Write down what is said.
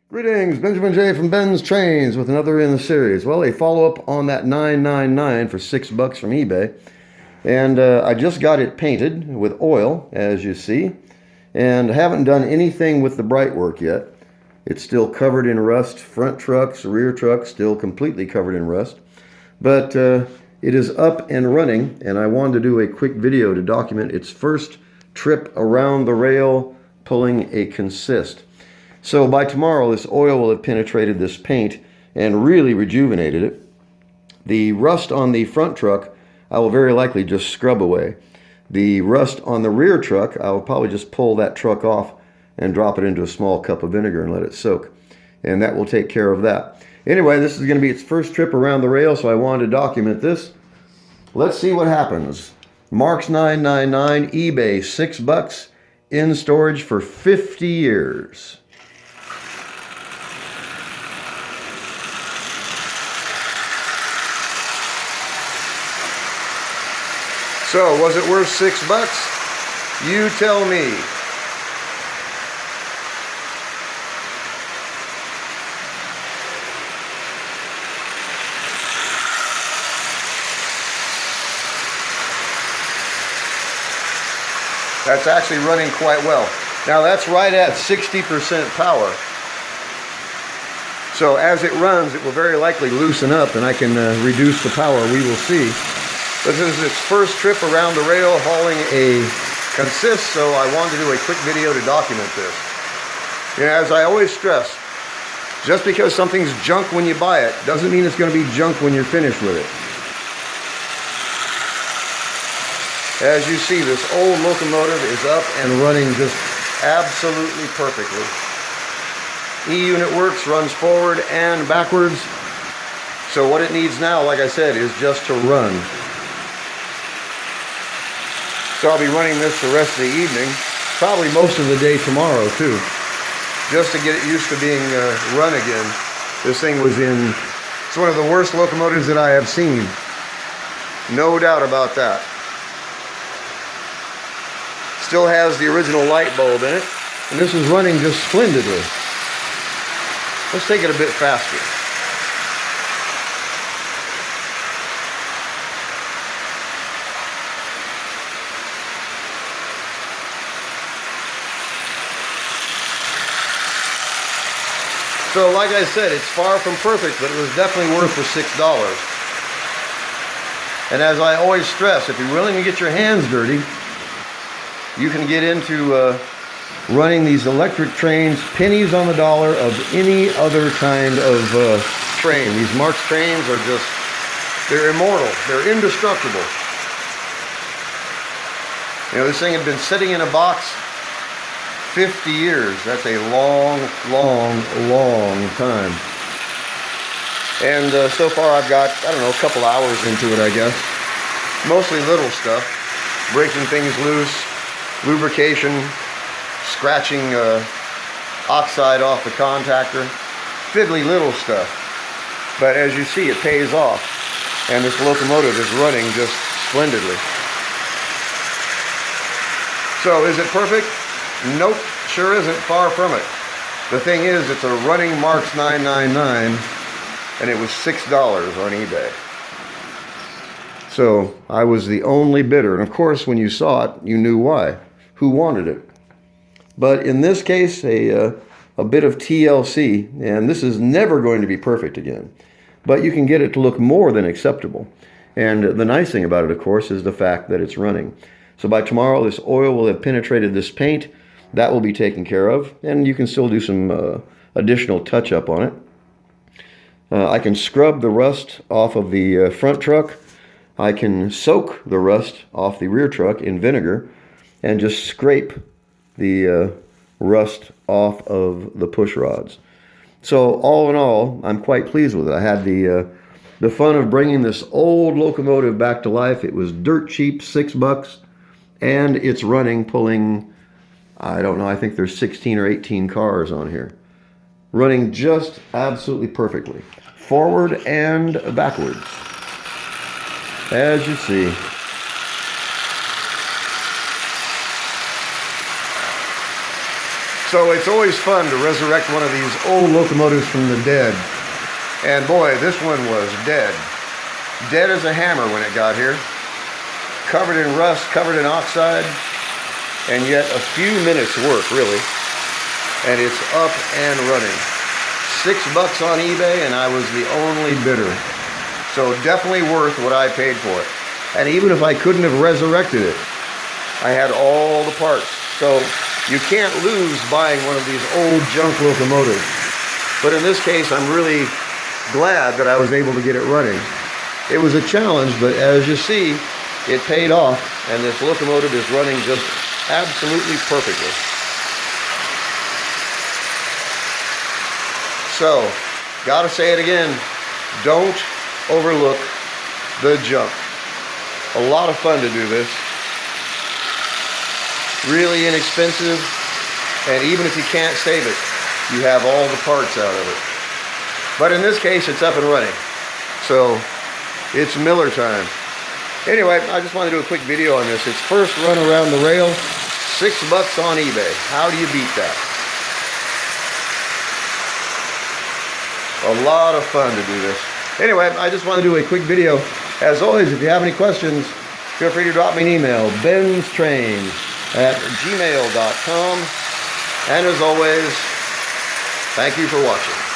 Greetings, Benjamin J. from Ben's Trains with another in the series. Well, a follow-up on that 999 for $6 from eBay. And I just got it painted with oil, as you see, and haven't done anything with the bright work yet. It's still covered in rust. Front trucks, rear trucks, still completely covered in rust. But it is up and running, and I wanted to do a quick video to document its first trip around the rail pulling a consist. So by tomorrow, this oil will have penetrated this paint and really rejuvenated it. The rust on the front truck, I will very likely just scrub away. The rust on the rear truck, I will probably just pull that truck off and drop it into a small cup of vinegar and let it soak. And that will take care of that. Anyway, this is going to be its first trip around the rail, so I wanted to document this. Let's see what happens. Marx 999, eBay, $6, in storage for 50 years. So, was it worth $6? You tell me. That's actually running quite well. Now that's right at 60% power. So as it runs, it will very likely loosen up and I can reduce the power. We will see. This is its first trip around the rail hauling a consist, so I wanted to do a quick video to document this. As I always stress, just because something's junk when you buy it doesn't mean it's going to be junk when you're finished with it. As you see, this old locomotive is up and running just absolutely perfectly. E-unit works, runs forward and backwards. So what it needs now, like I said, is just to run. So I'll be running this the rest of the evening, probably most of the day tomorrow too, just to get it used to being run again. This thing was it's one of the worst locomotives that I have seen. No doubt about that. Still has the original light bulb in it, and this is running just splendidly. Let's take it a bit faster. So like I said, it's far from perfect, but it was definitely worth the $6. And as I always stress, if you're willing to get your hands dirty, you can get into running these electric trains, pennies on the dollar of any other kind of train. These Marx trains are they're immortal. They're indestructible. This thing had been sitting in a box 50 years. That's a long, long, long time. And so far I've got, I don't know, a couple hours into it, I guess. Mostly little stuff. Breaking things loose, lubrication, scratching oxide off the contactor. Fiddly little stuff. But as you see, it pays off. And this locomotive is running just splendidly. So is it perfect? Nope, sure isn't. Far from it. The thing is, it's a running Marx 999, and it was $6 on eBay. So I was the only bidder, and of course, when you saw it, you knew why. Who wanted it? But in this case, a bit of TLC, and this is never going to be perfect again. But you can get it to look more than acceptable. And the nice thing about it, of course, is the fact that it's running. So by tomorrow, this oil will have penetrated this paint. That will be taken care of, and you can still do some additional touch-up on it. I can scrub the rust off of the front truck. I can soak the rust off the rear truck in vinegar and just scrape the rust off of the push rods. So all in all, I'm quite pleased with it. I had the fun of bringing this old locomotive back to life. It was dirt cheap, $6, and it's running, pulling, I don't know, I think there's 16 or 18 cars on here. Running just absolutely perfectly. Forward and backwards. As you see. So So it's always fun to resurrect one of these old locomotives from the dead. And boy, this one was dead. Dead as a hammer when it got here. Covered in rust, covered in oxide, and yet a few minutes work, really. And it's up and running. $6 on eBay, and I was the only bidder. So definitely worth what I paid for it. And even if I couldn't have resurrected it, I had all the parts. So you can't lose buying one of these old junk locomotives. But in this case, I'm really glad that I was able to get it running. It was a challenge, but as you see, it paid off, and this locomotive is running just absolutely perfectly. So, gotta say it again, don't overlook the junk. A lot of fun to do this. Really inexpensive, and even if you can't save it, you have all the parts out of it. But in this case, it's up and running. So, it's Miller time. Anyway, I just want to do a quick video on this. It's first run around the rail, $6 on eBay. How do you beat that? A lot of fun to do this. Anyway, I just want to do a quick video. As always, if you have any questions, feel free to drop me an email, BENZTRAINZ@gmail.com. And as always, thank you for watching.